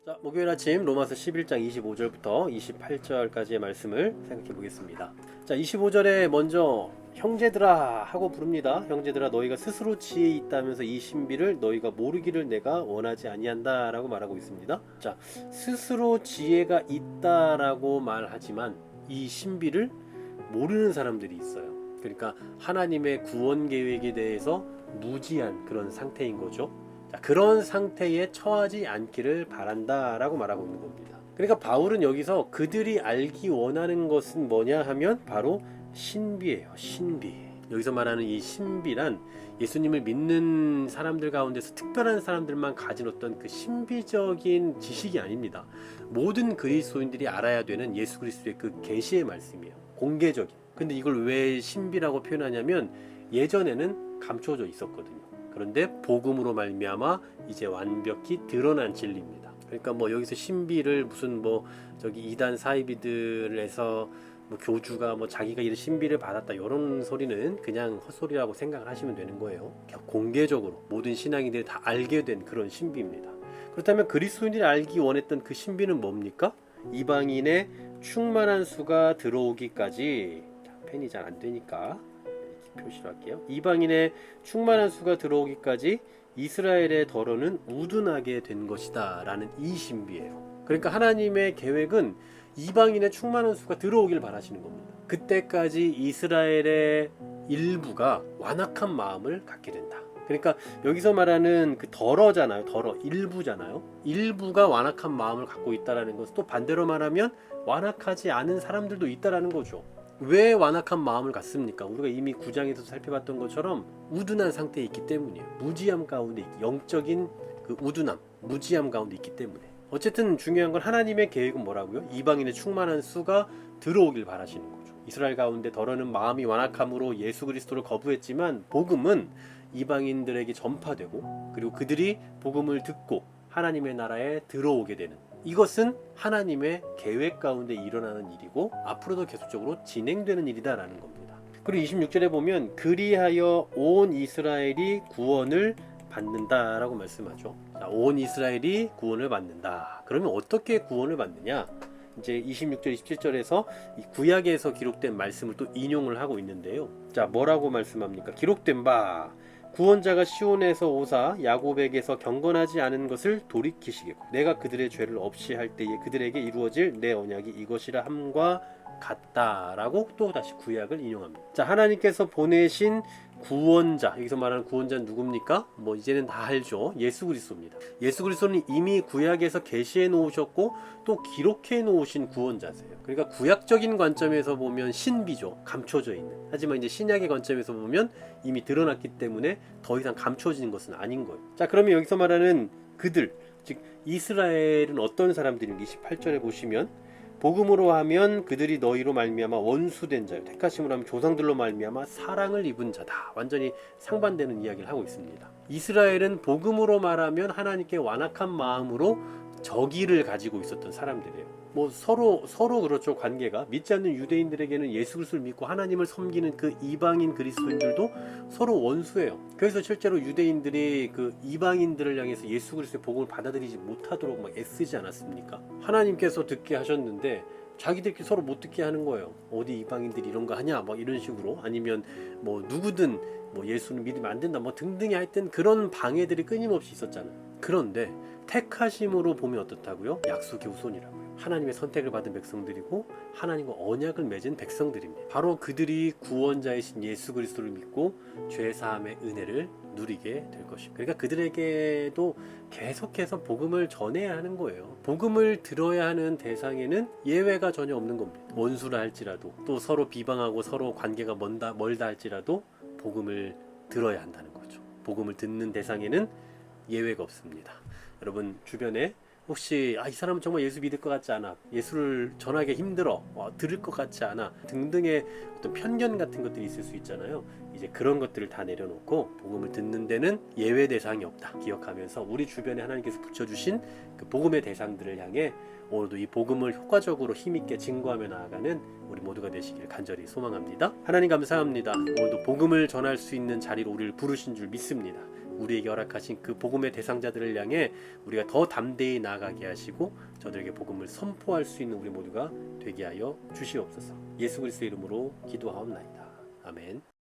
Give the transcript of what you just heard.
자, 목요일 아침 로마서 11장 25절부터 28절까지의 말씀을 생각해 보겠습니다. 자, 25절에 먼저 형제들아 하고 부릅니다. 형제들아 너희가 스스로 지혜 있다면서 이 신비를 너희가 모르기를 내가 원하지 아니한다 라고 말하고 있습니다. 자, 스스로 지혜가 있다라고 말하지만 이 신비를 모르는 사람들이 있어요. 그러니까 하나님의 구원 계획에 대해서 무지한 그런 상태인 거죠. 자, 그런 상태에 처하지 않기를 바란다라고 말하고 있는 겁니다. 그러니까 바울은 여기서 그들이 알기 원하는 것은 뭐냐 하면 바로 신비예요. 신비. 여기서 말하는 이 신비란 예수님을 믿는 사람들 가운데서 특별한 사람들만 가진 어떤 그 신비적인 지식이 아닙니다. 모든 그리스도인들이 알아야 되는 예수 그리스도의 그 계시의 말씀이에요. 공개적인. 근데 이걸 왜 신비라고 표현하냐면 예전에는 감춰져 있었거든요. 그런데 복음으로 말미암아 이제 완벽히 드러난 진리입니다. 그러니까 뭐 여기서 신비를 무슨 뭐 저기 이단 사이비들에서 뭐 교주가 뭐 자기가 이런 신비를 받았다 이런 소리는 그냥 헛소리라고 생각을 하시면 되는 거예요. 공개적으로 모든 신앙인들이 다 알게 된 그런 신비입니다. 그렇다면 그리스도인들이 알기 원했던 그 신비는 뭡니까? 이방인의 충만한 수가 들어오기까지. 자, 펜이 잘 안 되니까 표시를 할게요. 이방인의 충만한 수가 들어오기까지 이스라엘의 덫은 우둔하게 된 것이다 라는 이 신비예요. 그러니까 하나님의 계획은 이방인의 충만한 수가 들어오길 바라시는 겁니다. 그때까지 이스라엘의 일부가 완악한 마음을 갖게 된다. 그러니까 여기서 말하는 그 덜어잖아요. 덜어 일부잖아요. 일부가 완악한 마음을 갖고 있다라는 것은 또 반대로 말하면 완악하지 않은 사람들도 있다라는 거죠. 왜 완악한 마음을 갖습니까? 우리가 이미 9장에서 살펴봤던 것처럼 우둔한 상태에 있기 때문이에요. 무지함 가운데 영적인 그 우둔함, 무지함 가운데 있기 때문에. 어쨌든 중요한 건 하나님의 계획은 뭐라고요? 이방인의 충만한 수가 들어오길 바라시는 거죠. 이스라엘 가운데 덜어는 마음이 완악함으로 예수 그리스도를 거부했지만 복음은 이방인들에게 전파되고 그리고 그들이 복음을 듣고 하나님의 나라에 들어오게 되는, 이것은 하나님의 계획 가운데 일어나는 일이고 앞으로도 계속적으로 진행되는 일이다라는 겁니다. 그리고 26절에 보면 그리하여 온 이스라엘이 구원을 받는다라고 말씀하죠. 자, 온 이스라엘이 구원을 받는다. 그러면 어떻게 구원을 받느냐? 이제 26절, 27절에서 이 구약에서 기록된 말씀을 또 인용을 하고 있는데요. 자, 뭐라고 말씀합니까? 기록된 바 구원자가 시온에서 오사 야곱에게서 경건하지 않은 것을 돌이키시겠고 내가 그들의 죄를 없이 할 때에 그들에게 이루어질 내 언약이 이것이라 함과 같다라고 또 다시 구약을 인용합니다. 자, 하나님께서 보내신 구원자, 여기서 말하는 구원자는 누굽니까? 뭐 이제는 다 알죠. 예수 그리스도입니다. 예수 그리스도는 이미 구약에서 계시해 놓으셨고 또 기록해 놓으신 구원자세요. 그러니까 구약적인 관점에서 보면 신비죠. 감춰져 있는. 하지만 이제 신약의 관점에서 보면 이미 드러났기 때문에 더 이상 감춰진 것은 아닌 거예요. 자, 그러면 여기서 말하는 그들, 즉 이스라엘은 어떤 사람들인가? 28절에 보시면 복음으로 하면 그들이 너희로 말미암아 원수된 자요, 택하심으로 하면 조상들로 말미암아 사랑을 입은 자다. 완전히 상반되는 이야기를 하고 있습니다. 이스라엘은 복음으로 말하면 하나님께 완악한 마음으로 적의를 가지고 있었던 사람들이에요. 뭐 서로 그렇죠. 관계가 믿지 않는 유대인들에게는 예수 그리스도를 믿고 하나님을 섬기는 그 이방인 그리스도인들도 서로 원수예요. 그래서 실제로 유대인들이 그 이방인들을 향해서 예수 그리스도의 복음을 받아들이지 못하도록 막 애쓰지 않았습니까? 하나님께서 듣게 하셨는데 자기들끼리 서로 못 듣게 하는 거예요. 어디 이방인들이 이런 거 하냐 막 이런 식으로, 아니면 뭐 누구든 뭐 예수는 믿으면 안 된다 뭐 등등이 하여튼 그런 방해들이 끊임없이 있었잖아요. 그런데 택하심으로 보면 어떻다고요? 약속의 후손이라고요. 하나님의 선택을 받은 백성들이고 하나님과 언약을 맺은 백성들입니다. 바로 그들이 구원자이신 예수 그리스도를 믿고 죄사함의 은혜를 누리게 될 것입니다. 그러니까 그들에게도 계속해서 복음을 전해야 하는 거예요. 복음을 들어야 하는 대상에는 예외가 전혀 없는 겁니다. 원수라 할지라도 또 서로 비방하고 서로 관계가 멀다 할지라도 복음을 들어야 한다는 거죠. 복음을 듣는 대상에는 예외가 없습니다. 여러분 주변에 혹시 이 사람은 정말 예수 믿을 것 같지 않아, 예수를 전하기 힘들어, 들을 것 같지 않아 등등의 어떤 편견 같은 것들이 있을 수 있잖아요. 이제 그런 것들을 다 내려놓고 복음을 듣는 데는 예외 대상이 없다 기억하면서 우리 주변에 하나님께서 붙여주신 그 복음의 대상들을 향해 오늘도 이 복음을 효과적으로 힘있게 증거하며 나아가는 우리 모두가 되시길 간절히 소망합니다. 하나님 감사합니다. 오늘도 복음을 전할 수 있는 자리로 우리를 부르신 줄 믿습니다. 우리에게 허락하신 그 복음의 대상자들을 향해 우리가 더 담대히 나아가게 하시고 저들에게 복음을 선포할 수 있는 우리 모두가 되게 하여 주시옵소서. 예수 그리스도의 이름으로 기도하옵나이다. 아멘.